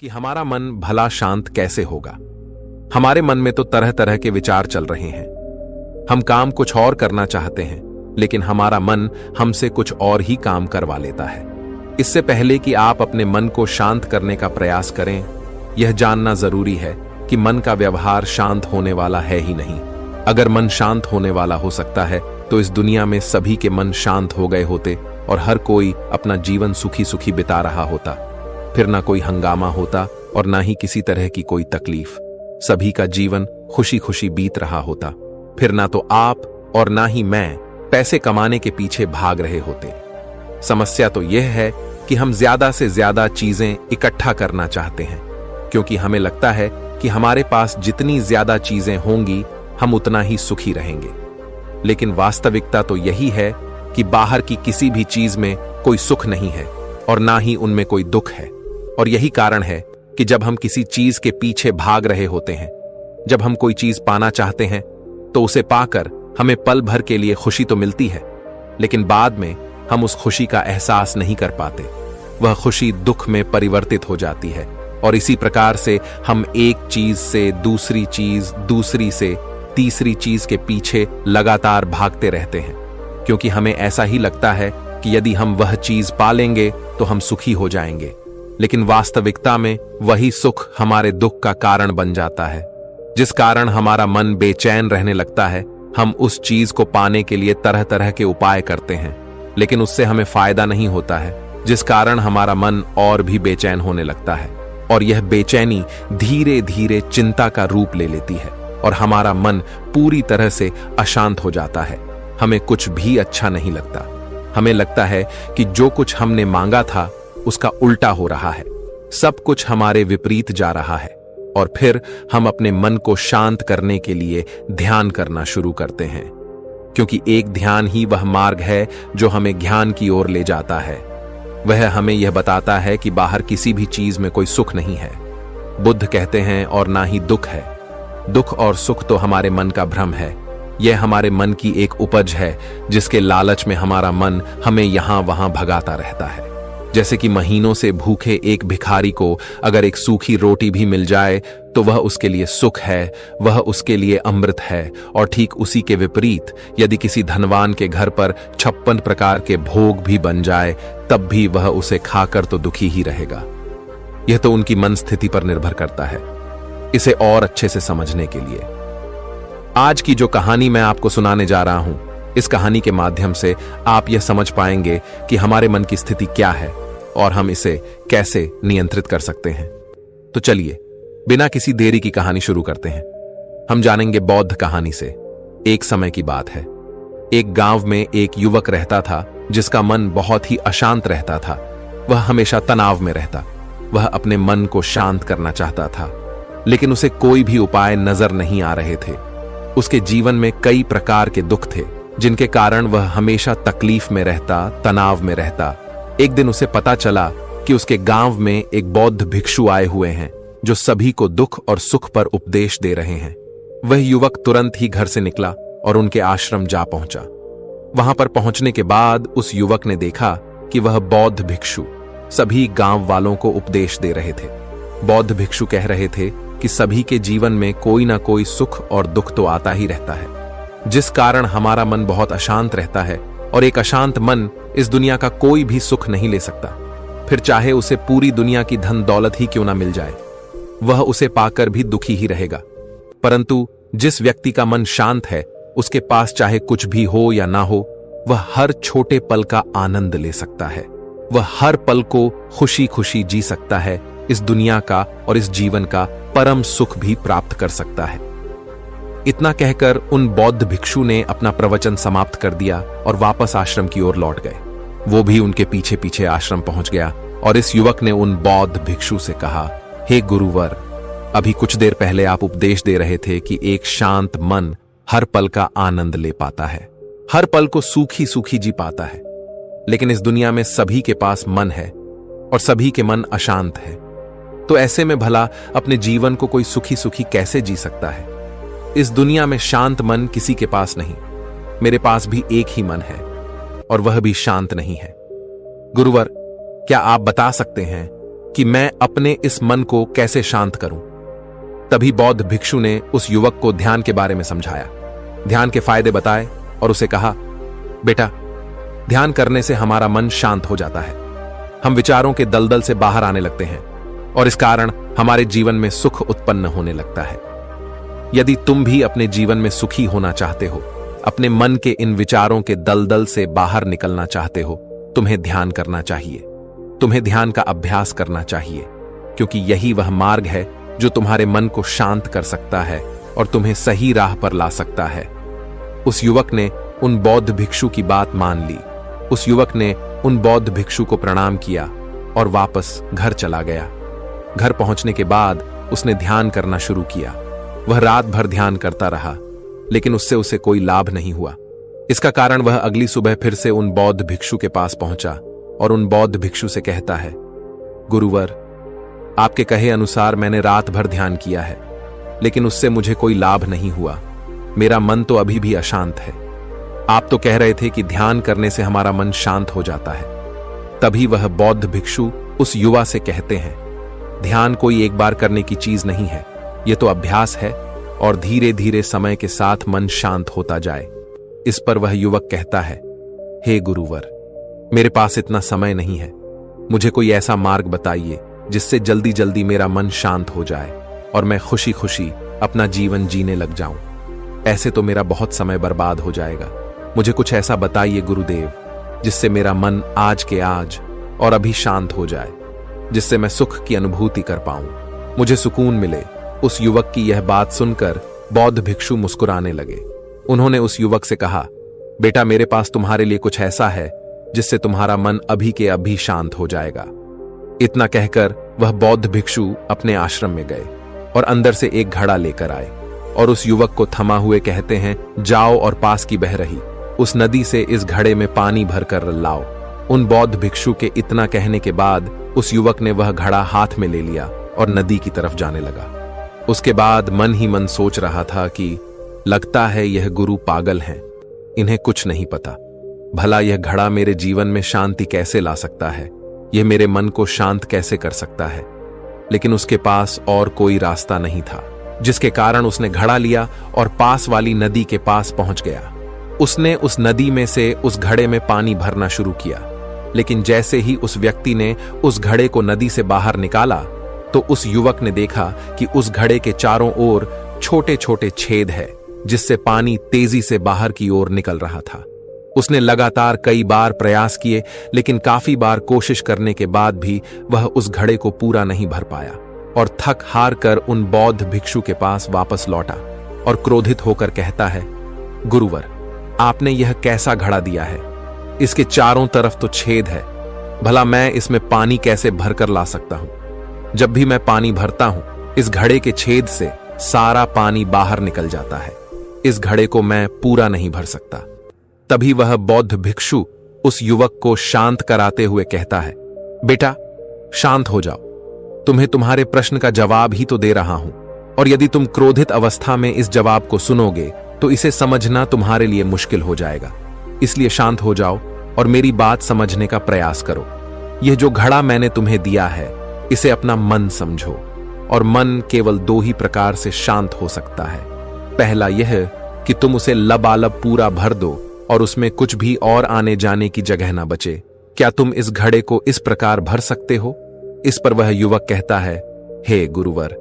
कि हमारा मन भला शांत कैसे होगा। हमारे मन में तो तरह तरह के विचार चल रहे हैं। हम काम कुछ और करना चाहते हैं, लेकिन हमारा मन हमसे कुछ और ही काम करवा लेता है। इससे पहले कि आप अपने मन को शांत करने का प्रयास करें, यह जानना जरूरी है कि मन का व्यवहार शांत होने वाला है ही नहीं। अगर मन शांत होने वाला हो सकता है तो इस दुनिया में सभी के मन शांत हो गए होते और हर कोई अपना जीवन सुखी सुखी बिता रहा होता। फिर ना कोई हंगामा होता और ना ही किसी तरह की कोई तकलीफ। सभी का जीवन खुशी खुशी बीत रहा होता। फिर ना तो आप और ना ही मैं पैसे कमाने के पीछे भाग रहे होते। समस्या तो यह है कि हम ज्यादा से ज्यादा चीजें इकट्ठा करना चाहते हैं, क्योंकि हमें लगता है कि हमारे पास जितनी ज्यादा चीजें होंगी हम उतना ही सुखी रहेंगे। लेकिन वास्तविकता तो यही है कि बाहर की किसी भी चीज में कोई सुख नहीं है और ना ही उनमें कोई दुख है। और यही कारण है कि जब हम किसी चीज के पीछे भाग रहे होते हैं, जब हम कोई चीज पाना चाहते हैं, तो उसे पाकर हमें पल भर के लिए खुशी तो मिलती है, लेकिन बाद में हम उस खुशी का एहसास नहीं कर पाते। वह खुशी दुख में परिवर्तित हो जाती है और इसी प्रकार से हम एक चीज से दूसरी चीज, दूसरी से तीसरी चीज के पीछे लगातार भागते रहते हैं, क्योंकि हमें ऐसा ही लगता है कि यदि हम वह चीज पा लेंगे तो हम सुखी हो जाएंगे। लेकिन वास्तविकता में वही सुख हमारे दुख का कारण बन जाता है, जिस कारण हमारा मन बेचैन रहने लगता है। हम उस चीज को पाने के लिए तरह तरह के उपाय करते हैं, लेकिन उससे हमें फायदा नहीं होता है, जिस कारण हमारा मन और भी बेचैन होने लगता है। और यह बेचैनी धीरे धीरे चिंता का रूप ले लेती है और हमारा मन पूरी तरह से अशांत हो जाता है। हमें कुछ भी अच्छा नहीं लगता। हमें लगता है कि जो कुछ हमने मांगा था उसका उल्टा हो रहा है, सब कुछ हमारे विपरीत जा रहा है। और फिर हम अपने मन को शांत करने के लिए ध्यान करना शुरू करते हैं, क्योंकि एक ध्यान ही वह मार्ग है जो हमें ज्ञान की ओर ले जाता है। वह हमें यह बताता है कि बाहर किसी भी चीज में कोई सुख नहीं है, बुद्ध कहते हैं, और ना ही दुख है। दुख और सुख तो हमारे मन का भ्रम है। यह हमारे मन की एक उपज है, जिसके लालच में हमारा मन हमें यहां वहां भगाता रहता है। जैसे कि महीनों से भूखे एक भिखारी को अगर एक सूखी रोटी भी मिल जाए तो वह उसके लिए सुख है, वह उसके लिए अमृत है। और ठीक उसी के विपरीत यदि किसी धनवान के घर पर 56 प्रकार के भोग भी बन जाए, तब भी वह उसे खाकर तो दुखी ही रहेगा। यह तो उनकी मन स्थिति पर निर्भर करता है। इसे और अच्छे से समझने के लिए आज की जो कहानी मैं आपको सुनाने जा रहा हूं, इस कहानी के माध्यम से आप यह समझ पाएंगे कि हमारे मन की स्थिति क्या है और हम इसे कैसे नियंत्रित कर सकते हैं। तो चलिए बिना किसी देरी की कहानी शुरू करते हैं। हम जानेंगे बौद्ध कहानी से। एक समय की बात है। एक गांव में एक युवक रहता था जिसका मन बहुत ही अशांत रहता था। वह हमेशा तनाव में रहता। वह अपने मन को शांत करना चाहता था, लेकिन उसे कोई भी उपाय नजर नहीं आ रहे थे। उसके जीवन में कई प्रकार के दुख थे, जिनके कारण वह हमेशा तकलीफ में रहता, तनाव में रहता। एक दिन उसे पता चला कि उसके गांव में एक बौद्ध भिक्षु आए हुए हैं, जो सभी को दुख और सुख पर उपदेश दे रहे हैं। वह युवक तुरंत ही घर से निकला और उनके आश्रम जा पहुंचा। वहां पर पहुंचने के बाद उस युवक ने देखा कि वह बौद्ध भिक्षु सभी गांव वालों को उपदेश दे रहे थे। बौद्ध भिक्षु कह रहे थे कि सभी के जीवन में कोई ना कोई सुख और दुख तो आता ही रहता है, जिस कारण हमारा मन बहुत अशांत रहता है। और एक अशांत मन इस दुनिया का कोई भी सुख नहीं ले सकता, फिर चाहे उसे पूरी दुनिया की धन दौलत ही क्यों ना मिल जाए, वह उसे पाकर भी दुखी ही रहेगा। परंतु जिस व्यक्ति का मन शांत है, उसके पास चाहे कुछ भी हो या ना हो, वह हर छोटे पल का आनंद ले सकता है। वह हर पल को खुशी खुशी जी सकता है। इस दुनिया का और इस जीवन का परम सुख भी प्राप्त कर सकता है। इतना कहकर उन बौद्ध भिक्षु ने अपना प्रवचन समाप्त कर दिया और वापस आश्रम की ओर लौट गए। वो भी उनके पीछे पीछे आश्रम पहुंच गया और इस युवक ने उन बौद्ध भिक्षु से कहा, हे गुरुवर, अभी कुछ देर पहले आप उपदेश दे रहे थे कि एक शांत मन हर पल का आनंद ले पाता है, हर पल को सूखी सूखी जी पाता है। लेकिन इस दुनिया में सभी के पास मन है और सभी के मन अशांत है। तो ऐसे में भला अपने जीवन को कोई सुखी सुखी कैसे जी सकता है? इस दुनिया में शांत मन किसी के पास नहीं। मेरे पास भी एक ही मन है और वह भी शांत नहीं है। गुरुवर, क्या आप बता सकते हैं कि मैं अपने इस मन को कैसे शांत करूं। तभी बौद्ध भिक्षु ने उस युवक को ध्यान के बारे में समझाया, ध्यान के फायदे बताए और उसे कहा, बेटा, ध्यान करने से हमारा मन शांत हो जाता है। हम विचारों के दलदल से बाहर आने लगते हैं और इस कारण हमारे जीवन में सुख उत्पन्न होने लगता है। यदि तुम भी अपने जीवन में सुखी होना चाहते हो, अपने मन के इन विचारों के दलदल से बाहर निकलना चाहते हो, तुम्हें ध्यान करना चाहिए। तुम्हें ध्यान का अभ्यास करना चाहिए, क्योंकि यही वह मार्ग है जो तुम्हारे मन को शांत कर सकता है और तुम्हें सही राह पर ला सकता है। उस युवक ने उन बौद्ध भिक्षु की बात मान ली। उस युवक ने उन बौद्ध भिक्षु को प्रणाम किया और वापस घर चला गया। घर पहुंचने के बाद उसने ध्यान करना शुरू किया। वह रात भर ध्यान करता रहा, लेकिन उससे उसे कोई लाभ नहीं हुआ। इसका कारण वह अगली सुबह फिर से उन बौद्ध भिक्षु के पास पहुंचा और उन बौद्ध भिक्षु से कहता है, गुरुवर, आपके कहे अनुसार मैंने रात भर ध्यान किया है, लेकिन उससे मुझे कोई लाभ नहीं हुआ। मेरा मन तो अभी भी अशांत है। आप तो कह रहे थे कि ध्यान करने से हमारा मन शांत हो जाता है। तभी वह बौद्ध भिक्षु उस युवा से कहते हैं, ध्यान कोई एक बार करने की चीज नहीं है, यह तो अभ्यास है और धीरे धीरे समय के साथ मन शांत होता जाए। इस पर वह युवक कहता है, हे गुरुवर, मेरे पास इतना समय नहीं है। मुझे कोई ऐसा मार्ग बताइए जिससे जल्दी जल्दी मेरा मन शांत हो जाए और मैं खुशी खुशी अपना जीवन जीने लग जाऊं। ऐसे तो मेरा बहुत समय बर्बाद हो जाएगा। मुझे कुछ ऐसा बताइए गुरुदेव, जिससे मेरा मन आज के आज और अभी शांत हो जाए, जिससे मैं सुख की अनुभूति कर पाऊं, मुझे सुकून मिले। उस युवक की यह बात सुनकर बौद्ध भिक्षु मुस्कुराने लगे। उन्होंने उस युवक से कहा, बेटा, मेरे पास तुम्हारे लिए कुछ ऐसा है जिससे तुम्हारा मन अभी के अभी शांत हो जाएगा। इतना कहकर वह बौद्ध भिक्षु अपने आश्रम में गए और अंदर से एक घड़ा लेकर आए और उस युवक को थमा हुए कहते हैं, जाओ और पास की बह रही उस नदी से इस घड़े में पानी भरकर लाओ। उन बौद्ध भिक्षु के इतना कहने के बाद उस युवक ने वह घड़ा हाथ में ले लिया और नदी की तरफ जाने लगा। उसके बाद मन ही मन सोच रहा था कि लगता है यह गुरु पागल हैं, इन्हें कुछ नहीं पता। भला यह घड़ा मेरे जीवन में शांति कैसे ला सकता है, यह मेरे मन को शांत कैसे कर सकता है। लेकिन उसके पास और कोई रास्ता नहीं था, जिसके कारण उसने घड़ा लिया और पास वाली नदी के पास पहुंच गया। उसने उस नदी में से उस घड़े में पानी भरना शुरू किया, लेकिन जैसे ही उस व्यक्ति ने उस घड़े को नदी से बाहर निकाला तो उस युवक ने देखा कि उस घड़े के चारों ओर छोटे छोटे छेद है, जिससे पानी तेजी से बाहर की ओर निकल रहा था। उसने लगातार कई बार प्रयास किए, लेकिन काफी बार कोशिश करने के बाद भी वह उस घड़े को पूरा नहीं भर पाया और थक हार कर उन बौद्ध भिक्षु के पास वापस लौटा और क्रोधित होकर कहता है, गुरुवर, आपने यह कैसा घड़ा दिया है? इसके चारों तरफ तो छेद है, भला मैं इसमें पानी कैसे भरकर ला सकता हूं? जब भी मैं पानी भरता हूं, इस घड़े के छेद से सारा पानी बाहर निकल जाता है। इस घड़े को मैं पूरा नहीं भर सकता। तभी वह बौद्ध भिक्षु उस युवक को शांत कराते हुए कहता है, बेटा, शांत हो जाओ। तुम्हें तुम्हारे प्रश्न का जवाब ही तो दे रहा हूं, और यदि तुम क्रोधित अवस्था में इस जवाब को सुनोगे तो इसे समझना तुम्हारे लिए मुश्किल हो जाएगा। इसलिए शांत हो जाओ और मेरी बात समझने का प्रयास करो। यह जो घड़ा मैंने तुम्हें दिया है, इसे अपना मन समझो, और मन केवल दो ही प्रकार से शांत हो सकता है। पहला यह कि तुम उसे लबालब पूरा भर दो और उसमें कुछ भी और आने जाने की जगह ना बचे। क्या तुम इस घड़े को इस प्रकार भर सकते हो? इस पर वह युवक कहता है, हे गुरुवर,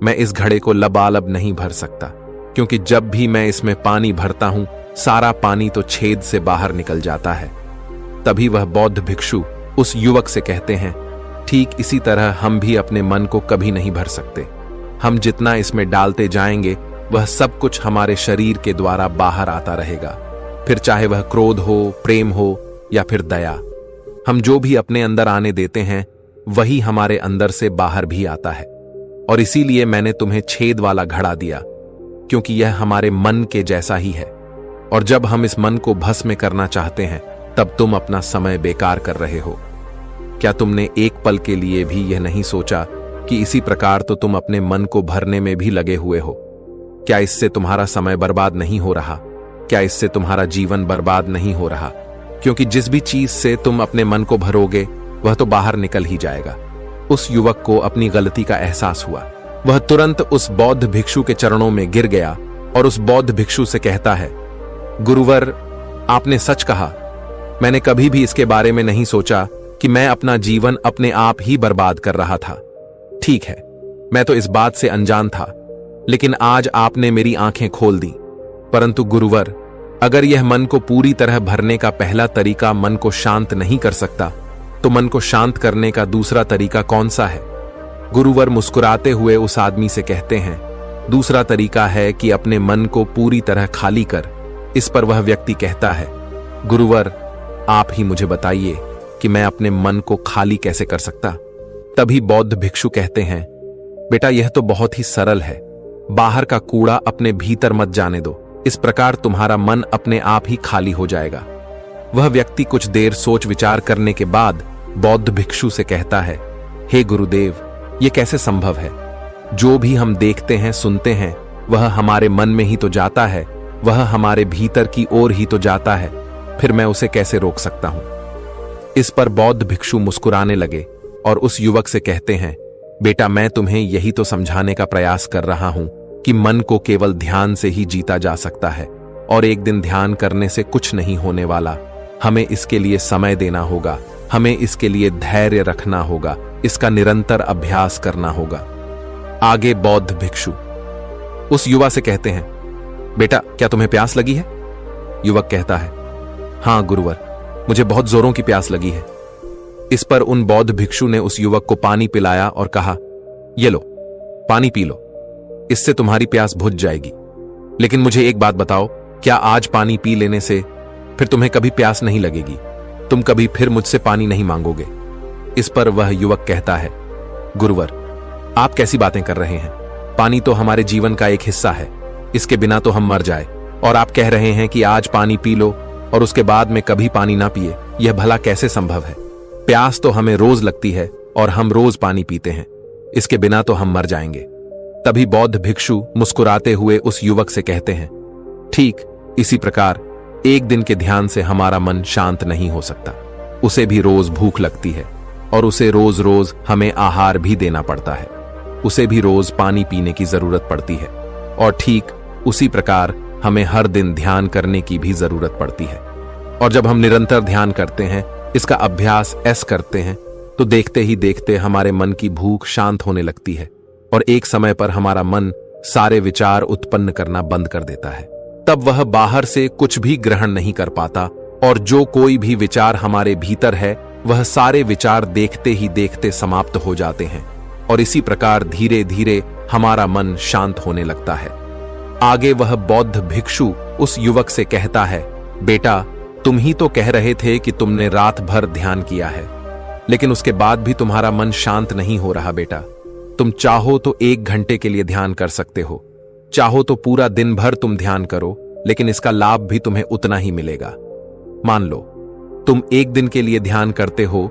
मैं इस घड़े को लबालब नहीं भर सकता, क्योंकि जब भी मैं इसमें पानी भरता हूं, सारा पानी तो छेद से बाहर निकल जाता है। तभी वह बौद्ध भिक्षु उस युवक से कहते हैं, ठीक इसी तरह हम भी अपने मन को कभी नहीं भर सकते। हम जितना इसमें डालते जाएंगे, वह सब कुछ हमारे शरीर के द्वारा बाहर आता रहेगा, फिर चाहे वह क्रोध हो, प्रेम हो या फिर दया। हम जो भी अपने अंदर आने देते हैं, वही हमारे अंदर से बाहर भी आता है। और इसीलिए मैंने तुम्हें छेद वाला घड़ा दिया, क्योंकि यह हमारे मन के जैसा ही है। और जब हम इस मन को भस्म करना चाहते हैं, तब तुम अपना समय बेकार कर रहे हो। क्या तुमने एक पल के लिए भी यह नहीं सोचा कि इसी प्रकार तो तुम अपने मन को भरने में भी लगे हुए हो? क्या इससे तुम्हारा समय बर्बाद नहीं हो रहा? क्या इससे तुम्हारा जीवन बर्बाद नहीं हो रहा? क्योंकि जिस भी चीज से तुम अपने मन को भरोगे, वह तो बाहर निकल ही जाएगा। उस युवक को अपनी गलती का एहसास हुआ। वह तुरंत उस बौद्ध भिक्षु के चरणों में गिर गया और उस बौद्ध भिक्षु से कहता है, गुरुवर, आपने सच कहा। मैंने कभी भी इसके बारे में नहीं सोचा कि मैं अपना जीवन अपने आप ही बर्बाद कर रहा था। ठीक है, मैं तो इस बात से अनजान था, लेकिन आज आपने मेरी आंखें खोल दी। परंतु गुरुवर, अगर यह मन को पूरी तरह भरने का पहला तरीका मन को शांत नहीं कर सकता, तो मन को शांत करने का दूसरा तरीका कौन सा है? गुरुवर मुस्कुराते हुए उस आदमी से कहते हैं, दूसरा तरीका है कि अपने मन को पूरी तरह खाली कर। इस पर वह व्यक्ति कहता है, गुरुवर, आप ही मुझे बताइए कि मैं अपने मन को खाली कैसे कर सकता? तभी बौद्ध भिक्षु कहते हैं, बेटा, यह तो बहुत ही सरल है। बाहर का कूड़ा अपने भीतर मत जाने दो, इस प्रकार तुम्हारा मन अपने आप ही खाली हो जाएगा। वह व्यक्ति कुछ देर सोच विचार करने के बाद बौद्ध भिक्षु से कहता है, हे गुरुदेव, यह कैसे संभव है? जो भी हम देखते हैं, सुनते हैं, वह हमारे मन में ही तो जाता है, वह हमारे भीतर की ओर ही तो जाता है, फिर मैं उसे कैसे रोक सकता हूं? इस पर बौद्ध भिक्षु मुस्कुराने लगे और उस युवक से कहते हैं, बेटा, मैं तुम्हें यही तो समझाने का प्रयास कर रहा हूं कि मन को केवल ध्यान से ही जीता जा सकता है और एक दिन ध्यान करने से कुछ नहीं होने वाला। हमें इसके लिए समय देना होगा, हमें इसके लिए धैर्य रखना होगा, इसका निरंतर अभ्यास करना होगा। आगे बौद्ध भिक्षु उस युवा से कहते हैं, बेटा, क्या तुम्हें प्यास लगी है? युवक कहता है, हां गुरुवर, मुझे बहुत जोरों की प्यास लगी है। इस पर उन बौद्ध भिक्षु ने उस युवक को पानी पिलाया और कहा, ये लो, पानी पी लो, इससे तुम्हारी प्यास बुझ जाएगी। लेकिन मुझे एक बात बताओ, क्या आज पानी पी लेने से फिर तुम्हें कभी प्यास नहीं लगेगी? तुम कभी फिर मुझसे पानी नहीं मांगोगे? इस पर वह युवक कहता है, गुरुवर, आप कैसी बातें कर रहे हैं? पानी तो हमारे जीवन का एक हिस्सा है, इसके बिना तो हम मर जाए, और आप कह रहे हैं कि आज पानी पी लो और उसके बाद में कभी पानी ना पिए। यह भला कैसे संभव है? प्यास तो हमें रोज लगती है और हम रोज पानी पीते हैं, इसके बिना तो हम मर जाएंगे। तभी बौद्ध भिक्षु मुस्कुराते हुए उस युवक से कहते हैं, ठीक इसी प्रकार एक दिन के ध्यान से हमारा मन शांत नहीं हो सकता। उसे भी रोज भूख लगती है और उसे रोज रोज हमें आहार भी देना पड़ता है, उसे भी रोज पानी पीने की जरूरत पड़ती है, और ठीक उसी प्रकार हमें हर दिन ध्यान करने की भी जरूरत पड़ती है। और जब हम निरंतर ध्यान करते हैं, इसका अभ्यास ऐसे करते हैं, तो देखते ही देखते हमारे मन की भूख शांत होने लगती है और एक समय पर हमारा मन सारे विचार उत्पन्न करना बंद कर देता है। तब वह बाहर से कुछ भी ग्रहण नहीं कर पाता और जो कोई भी विचार हमारे भीतर है, वह सारे विचार देखते ही देखते समाप्त हो जाते हैं और इसी प्रकार धीरे धीरे हमारा मन शांत होने लगता है। आगे वह बौद्ध भिक्षु उस युवक से कहता है, बेटा, तुम ही तो कह रहे थे कि तुमने रात भर ध्यान किया है, लेकिन उसके बाद भी तुम्हारा मन शांत नहीं हो रहा। बेटा, तुम चाहो तो 1 घंटे के लिए ध्यान कर सकते हो, चाहो तो पूरा दिन भर तुम ध्यान करो, लेकिन इसका लाभ भी तुम्हें उतना ही मिलेगा। मान लो तुम 1 दिन के लिए ध्यान करते हो,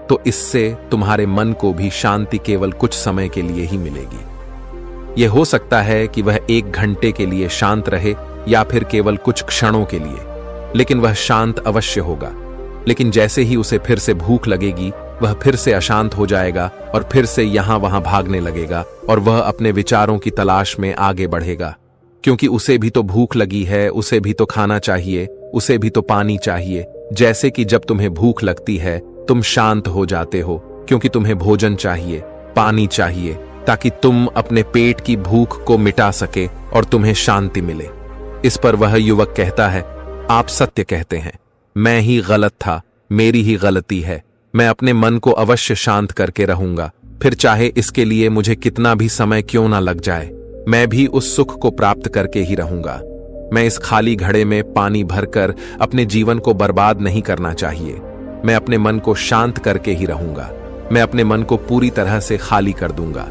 तो इससे तुम्हारे मन को भी शांति केवल कुछ समय के लिए ही मिलेगी। यह हो सकता है कि वह 1 घंटे के लिए शांत रहे या फिर केवल कुछ क्षणों के लिए, लेकिन वह शांत अवश्य होगा। लेकिन जैसे ही उसे फिर से भूख लगेगी, वह फिर से अशांत हो जाएगा और फिर से यहां वहां भागने लगेगा और वह अपने विचारों की तलाश में आगे बढ़ेगा, क्योंकि उसे भी तो भूख लगी है, उसे भी तो खाना चाहिए, उसे भी तो पानी चाहिए। जैसे कि जब तुम्हें भूख लगती है, तुम शांत हो जाते हो, क्योंकि तुम्हें भोजन चाहिए, पानी चाहिए, ताकि तुम अपने पेट की भूख को मिटा सके और तुम्हें शांति मिले। इस पर वह युवक कहता है, आप सत्य कहते हैं, मैं ही गलत था, मेरी ही गलती है। मैं अपने मन को अवश्य शांत करके रहूंगा, फिर चाहे इसके लिए मुझे कितना भी समय क्यों ना लग जाए, मैं भी उस सुख को प्राप्त करके ही रहूंगा। मैं इस खाली घड़े में पानी भरकर अपने जीवन को बर्बाद नहीं करना चाहिए। मैं अपने मन को शांत करके ही रहूंगा, मैं अपने मन को पूरी तरह से खाली कर दूंगा।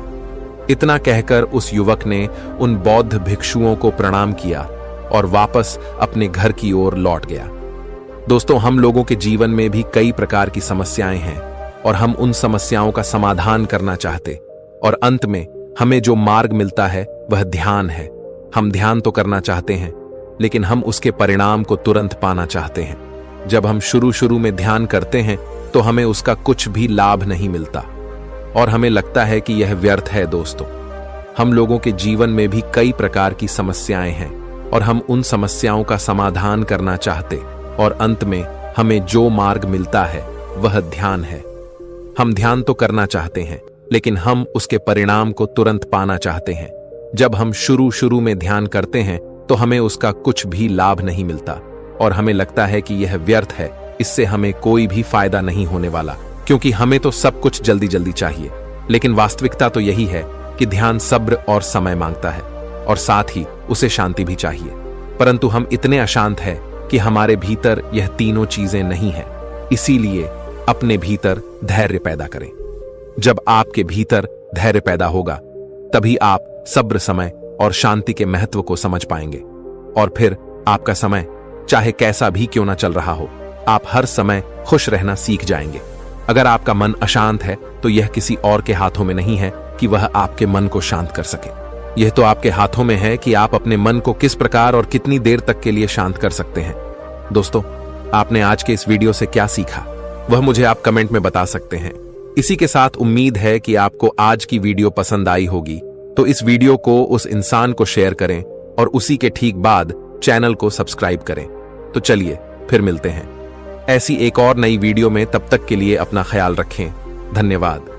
इतना कहकर उस युवक ने उन बौद्ध भिक्षुओं को प्रणाम किया और वापस अपने घर की ओर लौट गया। दोस्तों, हम लोगों के जीवन में भी कई प्रकार की समस्याएं हैं और हम उन समस्याओं का समाधान करना चाहते, और अंत में हमें जो मार्ग मिलता है वह ध्यान है। हम ध्यान तो करना चाहते हैं, लेकिन हम उसके परिणाम को तुरंत पाना चाहते हैं। जब हम शुरू में ध्यान करते हैं तो हमें उसका कुछ भी लाभ नहीं मिलता, और हमें लगता है कि यह व्यर्थ है। दोस्तों, हम लोगों के जीवन में भी कई प्रकार की समस्याएं हैं और हम उन समस्याओं का समाधान करना चाहते, और अंत में हमें जो मार्ग मिलता है वह ध्यान है। हम ध्यान तो करना चाहते हैं, लेकिन हम उसके परिणाम को तुरंत पाना चाहते हैं। जब हम शुरू में ध्यान करते हैं तो हमें उसका कुछ भी लाभ नहीं मिलता और हमें लगता है कि यह व्यर्थ है, इससे हमें कोई भी फायदा नहीं होने वाला, क्योंकि हमें तो सब कुछ जल्दी जल्दी चाहिए। लेकिन वास्तविकता तो यही है कि ध्यान सब्र और समय मांगता है, और साथ ही उसे शांति भी चाहिए। परंतु हम इतने अशांत हैं कि हमारे भीतर यह तीनों चीजें नहीं है। इसीलिए अपने भीतर धैर्य पैदा करें। जब आपके भीतर धैर्य पैदा होगा, तभी आप सब्र, समय और शांति के महत्व को समझ पाएंगे, और फिर आपका समय चाहे कैसा भी क्यों ना चल रहा हो, आप हर समय खुश रहना सीख जाएंगे। अगर आपका मन अशांत है तो यह किसी और के हाथों में नहीं है कि वह आपके मन को शांत कर सके। यह तो आपके हाथों में है कि आप अपने मन को किस प्रकार और कितनी देर तक के लिए शांत कर सकते हैं। दोस्तों, आपने आज के इस वीडियो से क्या सीखा, वह मुझे आप कमेंट में बता सकते हैं। इसी के साथ उम्मीद है कि आपको आज की वीडियो पसंद आई होगी, तो इस वीडियो को उस इंसान को शेयर करें और उसी के ठीक बाद चैनल को सब्सक्राइब करें। तो चलिए फिर मिलते हैं ऐसी एक और नई वीडियो में। तब तक के लिए अपना ख्याल रखें। धन्यवाद।